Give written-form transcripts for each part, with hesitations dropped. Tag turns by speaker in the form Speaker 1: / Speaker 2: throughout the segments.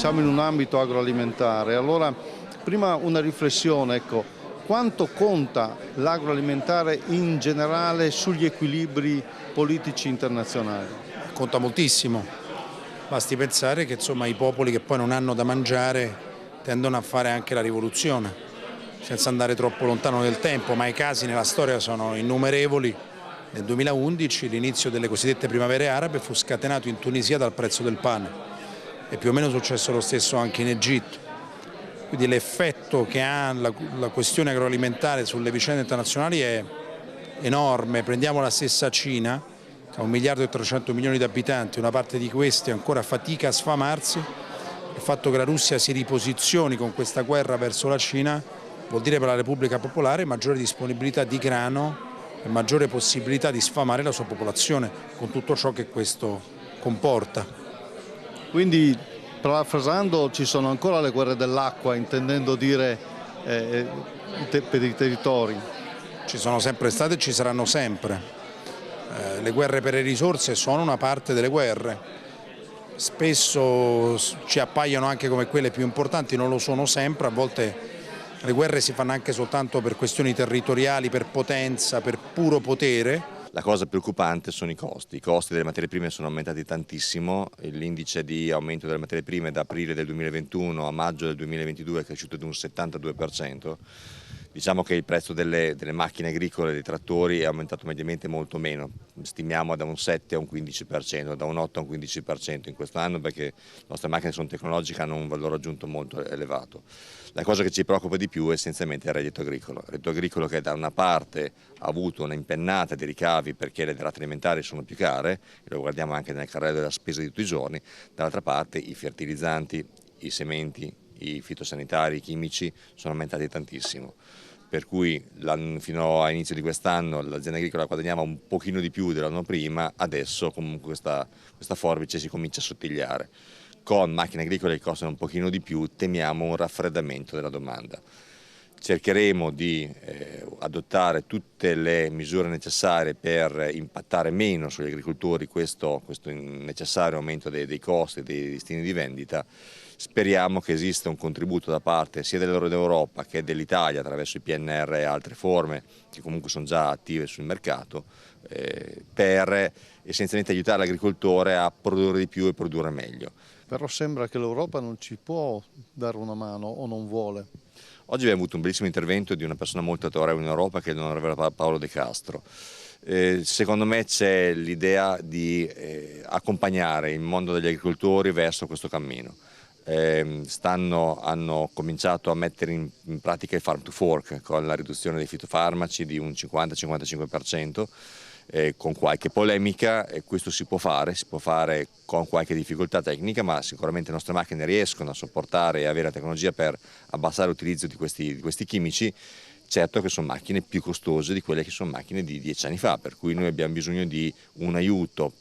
Speaker 1: siamo in un ambito agroalimentare. Allora, prima una riflessione, ecco, quanto conta l'agroalimentare in generale sugli equilibri politici internazionali?
Speaker 2: Conta moltissimo, basti pensare che insomma, i popoli che poi non hanno da mangiare tendono a fare anche la rivoluzione, senza andare troppo lontano nel tempo, ma i casi nella storia sono innumerevoli. Nel 2011 l'inizio delle cosiddette primavere arabe fu scatenato in Tunisia dal prezzo del pane e più o meno è successo lo stesso anche in Egitto. Quindi l'effetto che ha la questione agroalimentare sulle vicende internazionali è enorme. Prendiamo la stessa Cina, che ha 1 miliardo e 300 milioni di abitanti, una parte di questi ancora fatica a sfamarsi. Il fatto che la Russia si riposizioni con questa guerra verso la Cina vuol dire per la Repubblica Popolare maggiore disponibilità di grano e maggiore possibilità di sfamare la sua popolazione, con tutto ciò che questo comporta.
Speaker 1: Quindi, parafrasando, ci sono ancora le guerre dell'acqua, intendendo dire per i territori.
Speaker 2: Ci sono sempre state e ci saranno sempre. Le guerre per le risorse sono una parte delle guerre. Spesso ci appaiono anche come quelle più importanti, non lo sono sempre, a volte le guerre si fanno anche soltanto per questioni territoriali, per potenza, per puro potere.
Speaker 3: La cosa preoccupante sono i costi delle materie prime sono aumentati tantissimo, l'indice di aumento delle materie prime da aprile del 2021 a maggio del 2022 è cresciuto di un 72%. Diciamo che il prezzo delle macchine agricole, dei trattori, è aumentato mediamente molto meno, stimiamo da un 7 a un 15%, da un 8 a un 15% in questo anno, perché le nostre macchine sono tecnologiche, hanno un valore aggiunto molto elevato. La cosa che ci preoccupa di più è essenzialmente il reddito agricolo che da una parte ha avuto un'impennata di ricavi perché le derrate alimentari sono più care, e lo guardiamo anche nel carrello della spesa di tutti i giorni, dall'altra parte i fertilizzanti, i sementi, i fitosanitari, i chimici sono aumentati tantissimo. Per cui fino all'inizio di quest'anno l'azienda agricola guadagnava un pochino di più dell'anno prima, adesso comunque questa forbice si comincia a sottigliare. Con macchine agricole che costano un pochino di più temiamo un raffreddamento della domanda. Cercheremo di adottare tutte le misure necessarie per impattare meno sugli agricoltori questo necessario aumento dei costi, dei listini di vendita. Speriamo che esista un contributo da parte sia dell'Europa che dell'Italia attraverso i PNR e altre forme che comunque sono già attive sul mercato per essenzialmente aiutare l'agricoltore a produrre di più e produrre meglio.
Speaker 1: Però sembra che l'Europa non ci può dare una mano o non vuole.
Speaker 3: Oggi abbiamo avuto un bellissimo intervento di una persona molto autorevole in Europa che è l'onorevole Paolo De Castro. Secondo me c'è l'idea di accompagnare il mondo degli agricoltori verso questo cammino. Hanno cominciato a mettere in pratica il farm to fork con la riduzione dei fitofarmaci di un 50-55%, con qualche polemica, e questo si può fare con qualche difficoltà tecnica, ma sicuramente le nostre macchine riescono a sopportare e avere la tecnologia per abbassare l'utilizzo di questi chimici. Certo che sono macchine più costose di quelle che sono macchine di 10 anni fa, per cui noi abbiamo bisogno di un aiuto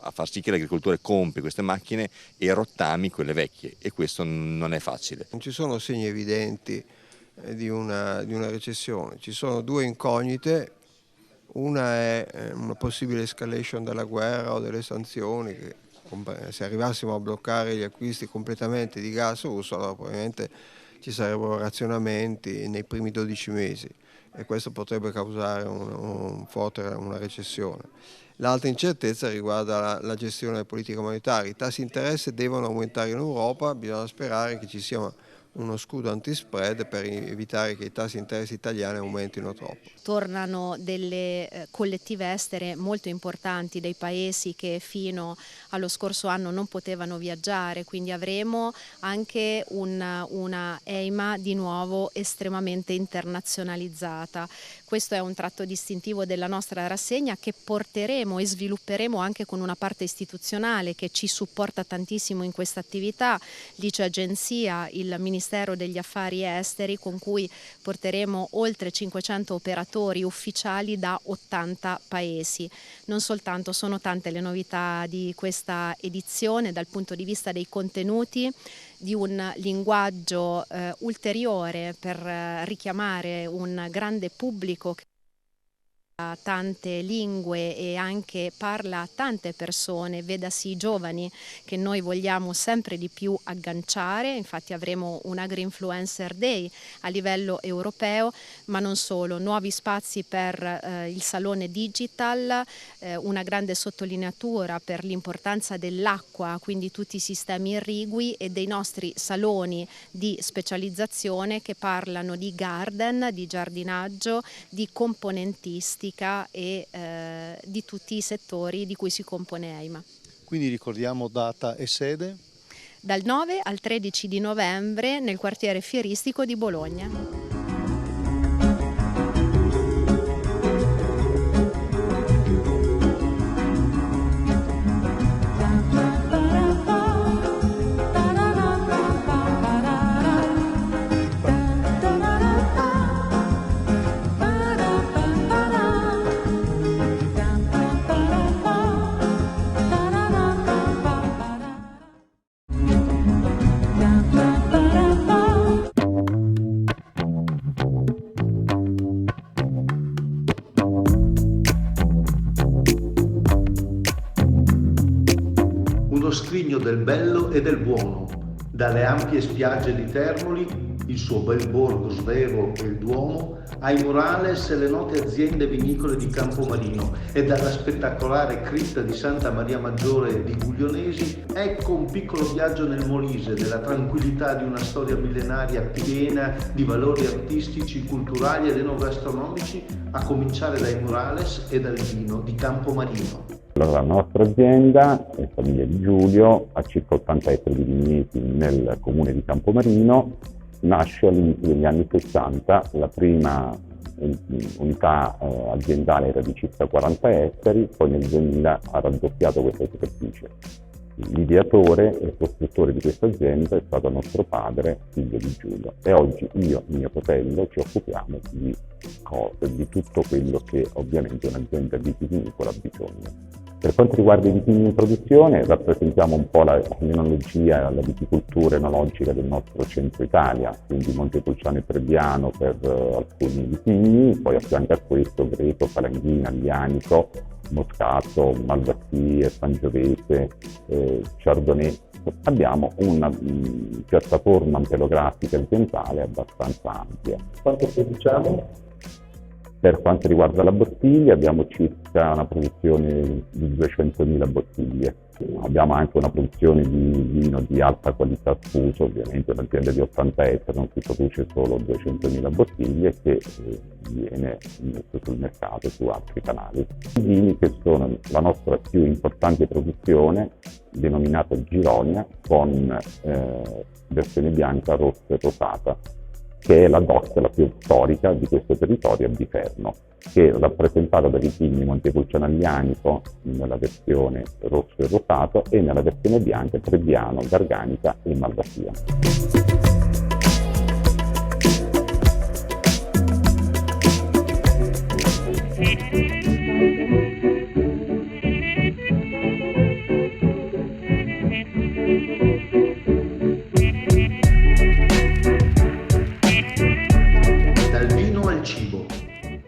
Speaker 3: a far sì che l'agricoltore compri queste macchine e rottami quelle vecchie, e questo non è facile.
Speaker 4: Non ci sono segni evidenti di una recessione, ci sono due incognite. Una è una possibile escalation della guerra o delle sanzioni, che se arrivassimo a bloccare gli acquisti completamente di gas russo, allora probabilmente ci sarebbero razionamenti nei primi 12 mesi e questo potrebbe causare una recessione. L'altra incertezza riguarda la gestione delle politiche monetarie. I tassi di interesse devono aumentare in Europa, bisogna sperare che ci sia uno scudo anti-spread per evitare che i tassi di interesse italiani aumentino troppo.
Speaker 5: Tornano delle collettive estere molto importanti dei paesi che fino allo scorso anno non potevano viaggiare, quindi avremo anche una EIMA di nuovo estremamente internazionalizzata. Questo è un tratto distintivo della nostra rassegna che porteremo e svilupperemo anche con una parte istituzionale che ci supporta tantissimo in questa attività, l'ICE Agenzia, il Ministero degli Affari Esteri, con cui porteremo oltre 500 operatori ufficiali da 80 paesi. Non soltanto, sono tante le novità di questa edizione dal punto di vista dei contenuti, di un linguaggio ulteriore per richiamare un grande pubblico tante lingue e anche parla a tante persone, vedasi giovani, che noi vogliamo sempre di più agganciare. Infatti avremo un Agri-Influencer Day a livello europeo, ma non solo, nuovi spazi per il salone digital, una grande sottolineatura per l'importanza dell'acqua, quindi tutti i sistemi irrigui, e dei nostri saloni di specializzazione che parlano di garden, di giardinaggio, di componentistica e di tutti i settori di cui si compone EIMA.
Speaker 1: Quindi ricordiamo data e sede?
Speaker 5: Dal 9 al 13 di novembre nel quartiere fieristico di Bologna.
Speaker 1: Uno scrigno del bello e del buono, dalle ampie spiagge di Termoli, il suo bel borgo Svevo e il Duomo, ai Morales e le note aziende vinicole di Campomarino, e dalla spettacolare cripta di Santa Maria Maggiore di Guglionesi, ecco un piccolo viaggio nel Molise, nella tranquillità di una storia millenaria piena di valori artistici, culturali ed enogastronomici, a cominciare dai Morales e dal vino di Campomarino.
Speaker 6: Allora, la nostra azienda, Famiglia Di Giulio, ha circa 80 ettari di vigneti nel comune di Campomarino. Nasce all'inizio degli anni 60, la prima unità aziendale era di circa 40 ettari, poi nel 2000 ha raddoppiato questa superficie. L'ideatore e costruttore di questa azienda è stato nostro padre, Figlio Di Giulio, e oggi io e mio fratello ci occupiamo di tutto quello che ovviamente un'azienda vitivinicola ha bisogno. Per quanto riguarda i vitigni in produzione, rappresentiamo un po' l'enologia, la viticoltura enologica del nostro centro Italia, quindi Montepulciano e Trebbiano per alcuni vitigni, poi a fianco a questo Greco, Falanghina, Aglianico, Moscato, Malvasia, Sangiovese, Chardonnay. Abbiamo una piattaforma ampelografica aziendale abbastanza ampia.
Speaker 7: Quanto produciamo?
Speaker 6: Per quanto riguarda la bottiglia abbiamo circa una produzione di 200.000 bottiglie. Abbiamo anche una produzione di vino di alta qualità sfuso, ovviamente un'azienda di 80 ettari non si produce solo 200.000 bottiglie che viene messo sul mercato su altri canali. I vini che sono la nostra più importante produzione, denominata Gironia, con versione bianca, rossa e rosata, che è la DOC, la più storica di questo territorio a Biferno, che è rappresentata dai vitigni Montepulciano Aglianico nella versione rosso e rosato e nella versione bianca Trebbiano, Garganica e Malvasia.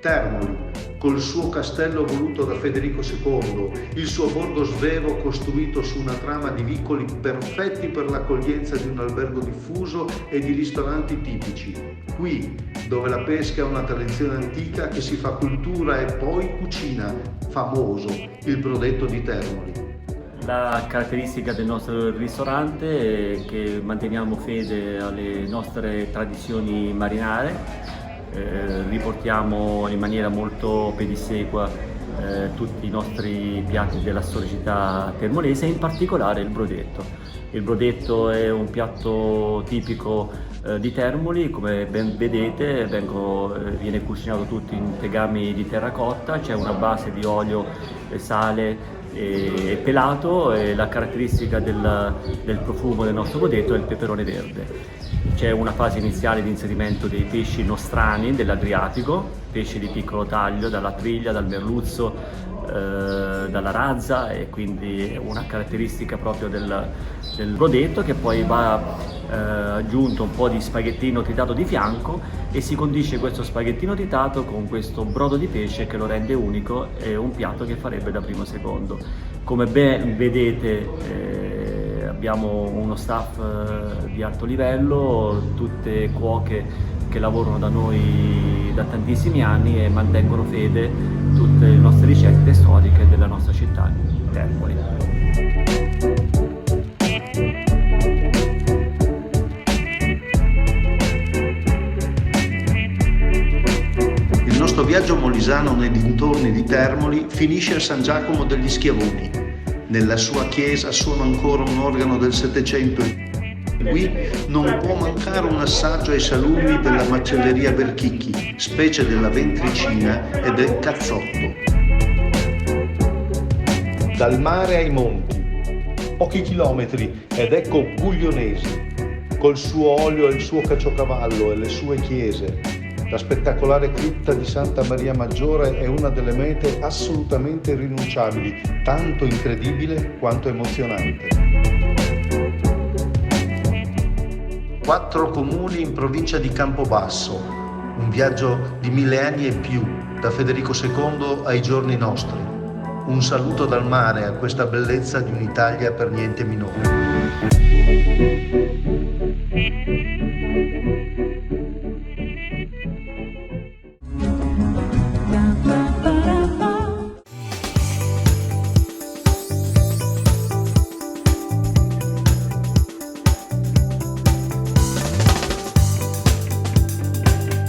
Speaker 1: Termoli, col suo castello voluto da Federico II, il suo borgo Svevo costruito su una trama di vicoli perfetti per l'accoglienza di un albergo diffuso e di ristoranti tipici. Qui, dove la pesca è una tradizione antica che si fa cultura e poi cucina, famoso il brodetto di Termoli.
Speaker 7: La caratteristica del nostro ristorante è che manteniamo fede alle nostre tradizioni marinare. Riportiamo in maniera molto pedissequa tutti i nostri piatti della storicità termolese, in particolare il brodetto. Il brodetto è un piatto tipico di Termoli, come ben vedete viene cucinato tutto in tegami di terracotta, c'è una base di olio, sale e pelato, e la caratteristica del profumo del nostro brodetto è il peperone verde. C'è una fase iniziale di inserimento dei pesci nostrani dell'Adriatico, pesci di piccolo taglio, dalla triglia, dal merluzzo, dalla razza, e quindi una caratteristica proprio del prodotto, che poi va aggiunto un po' di spaghettino tritato di fianco e si condisce questo spaghettino tritato con questo brodo di pesce che lo rende unico, e un piatto che farebbe da primo secondo. Come ben vedete abbiamo uno staff di alto livello, tutte cuoche che lavorano da noi da tantissimi anni e mantengono fede tutte le nostre ricette storiche della nostra città, Termoli.
Speaker 1: Il nostro viaggio molisano nei dintorni di Termoli finisce a San Giacomo degli Schiavoni. Nella sua chiesa suona ancora un organo del Settecento. Qui non può mancare un assaggio ai salumi della macelleria Berchicchi, specie della ventricina e del cazzotto. Dal mare ai monti, pochi chilometri, ed ecco Guglionesi, col suo olio e il suo caciocavallo e le sue chiese. La spettacolare cripta di Santa Maria Maggiore è una delle mete assolutamente irrinunciabili, tanto incredibile quanto emozionante. 4 comuni in provincia di Campobasso, un viaggio di 1000 anni e più, da Federico II ai giorni nostri. Un saluto dal mare a questa bellezza di un'Italia per niente minore.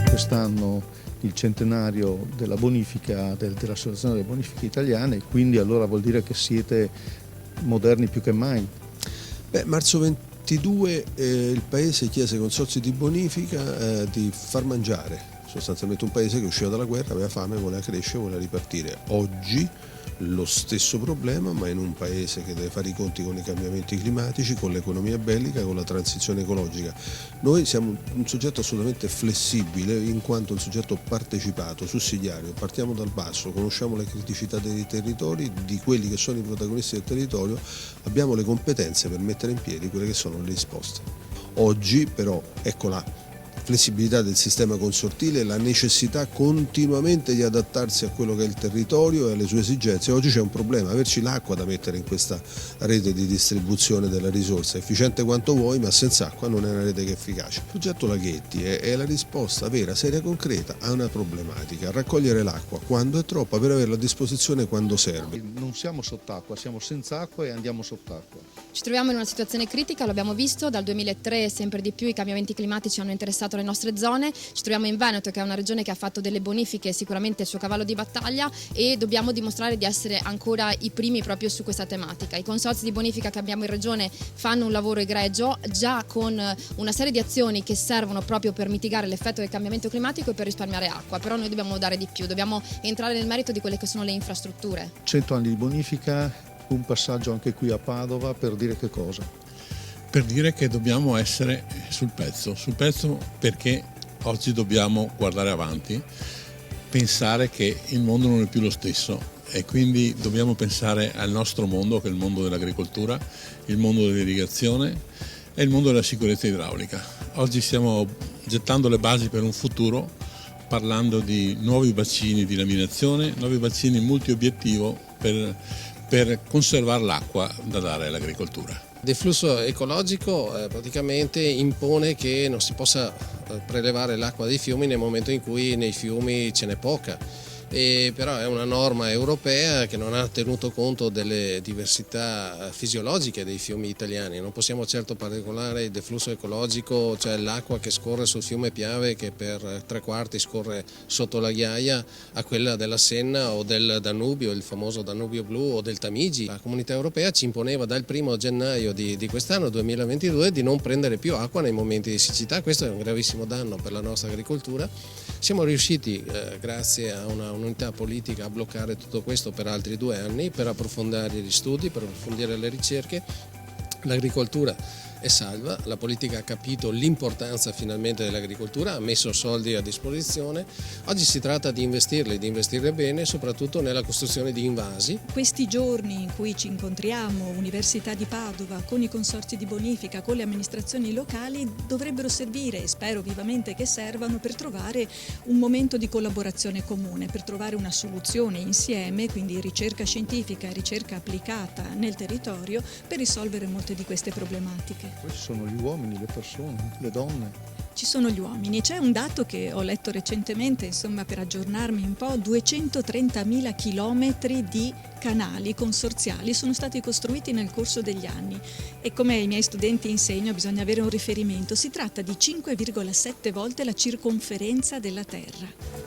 Speaker 8: Quest'anno il centenario della bonifica, dell'Associazione delle Bonifiche Italiane, quindi allora vuol dire che siete moderni più che mai.
Speaker 9: Marzo 22 il Paese chiese ai consorzi di bonifica di far mangiare, sostanzialmente un Paese che usciva dalla guerra, aveva fame, voleva crescere, voleva ripartire. Oggi lo stesso problema, ma in un Paese che deve fare i conti con i cambiamenti climatici, con l'economia bellica, con la transizione ecologica. Noi siamo un soggetto assolutamente flessibile, in quanto un soggetto partecipato, sussidiario. Partiamo dal basso, conosciamo le criticità dei territori, di quelli che sono i protagonisti del territorio, abbiamo le competenze per mettere in piedi quelle che sono le risposte. Oggi però, ecco la flessibilità del sistema consortile, la necessità continuamente di adattarsi a quello che è il territorio e alle sue esigenze. Oggi c'è un problema, averci l'acqua da mettere in questa rete di distribuzione della risorsa, efficiente quanto vuoi, ma senza acqua non è una rete che è efficace. Il progetto Laghetti è la risposta vera, seria e concreta a una problematica: raccogliere l'acqua quando è troppa per averla a disposizione quando serve.
Speaker 8: Non siamo sott'acqua, siamo senza acqua e andiamo sott'acqua.
Speaker 10: Ci troviamo in una situazione critica, lo abbiamo visto, dal 2003 sempre di più i cambiamenti climatici hanno interessato le nostre zone. Ci troviamo in Veneto, che è una regione che ha fatto delle bonifiche, sicuramente il suo cavallo di battaglia, e dobbiamo dimostrare di essere ancora i primi proprio su questa tematica. I consorzi di bonifica che abbiamo in regione fanno un lavoro egregio, già con una serie di azioni che servono proprio per mitigare l'effetto del cambiamento climatico e per risparmiare acqua, però noi dobbiamo dare di più, dobbiamo entrare nel merito di quelle che sono le infrastrutture.
Speaker 8: 100 anni di bonifica, un passaggio anche qui a Padova, per dire che cosa?
Speaker 11: Per dire che dobbiamo essere sul pezzo perché oggi dobbiamo guardare avanti, pensare che il mondo non è più lo stesso e quindi dobbiamo pensare al nostro mondo, che è il mondo dell'agricoltura, il mondo dell'irrigazione e il mondo della sicurezza idraulica. Oggi stiamo gettando le basi per un futuro, parlando di nuovi bacini di laminazione, nuovi bacini multiobiettivo per conservare l'acqua da dare all'agricoltura.
Speaker 12: Il deflusso ecologico praticamente impone che non si possa prelevare l'acqua dei fiumi nel momento in cui nei fiumi ce n'è poca. Però è una norma europea che non ha tenuto conto delle diversità fisiologiche dei fiumi italiani. Non possiamo certo paragonare il deflusso ecologico, cioè l'acqua che scorre sul fiume Piave, che per 3/4 scorre sotto la ghiaia, a quella della Senna o del Danubio, il famoso Danubio blu, o del Tamigi. La Comunità Europea ci imponeva dal 1° gennaio di quest'anno, 2022, di non prendere più acqua nei momenti di siccità. Questo è un gravissimo danno per la nostra agricoltura. Siamo riusciti, grazie a un'unità politica, a bloccare tutto questo per altri 2 anni, per approfondire gli studi, per approfondire le ricerche. L'agricoltura è salva, la politica ha capito l'importanza finalmente dell'agricoltura, ha messo soldi a disposizione, oggi si tratta di investirle bene, soprattutto nella costruzione di invasi.
Speaker 13: Questi giorni in cui ci incontriamo, Università di Padova, con i consorzi di bonifica, con le amministrazioni locali, dovrebbero servire, e spero vivamente che servano, per trovare un momento di collaborazione comune, per trovare una soluzione insieme, quindi ricerca scientifica e ricerca applicata nel territorio, per risolvere molte di queste problematiche.
Speaker 8: Questi sono gli uomini, le persone, le donne.
Speaker 13: Ci sono gli uomini, c'è un dato che ho letto recentemente, insomma, per aggiornarmi un po', 230.000 chilometri di canali consorziali sono stati costruiti nel corso degli anni e, come ai miei studenti insegno, bisogna avere un riferimento, si tratta di 5,7 volte la circonferenza della Terra.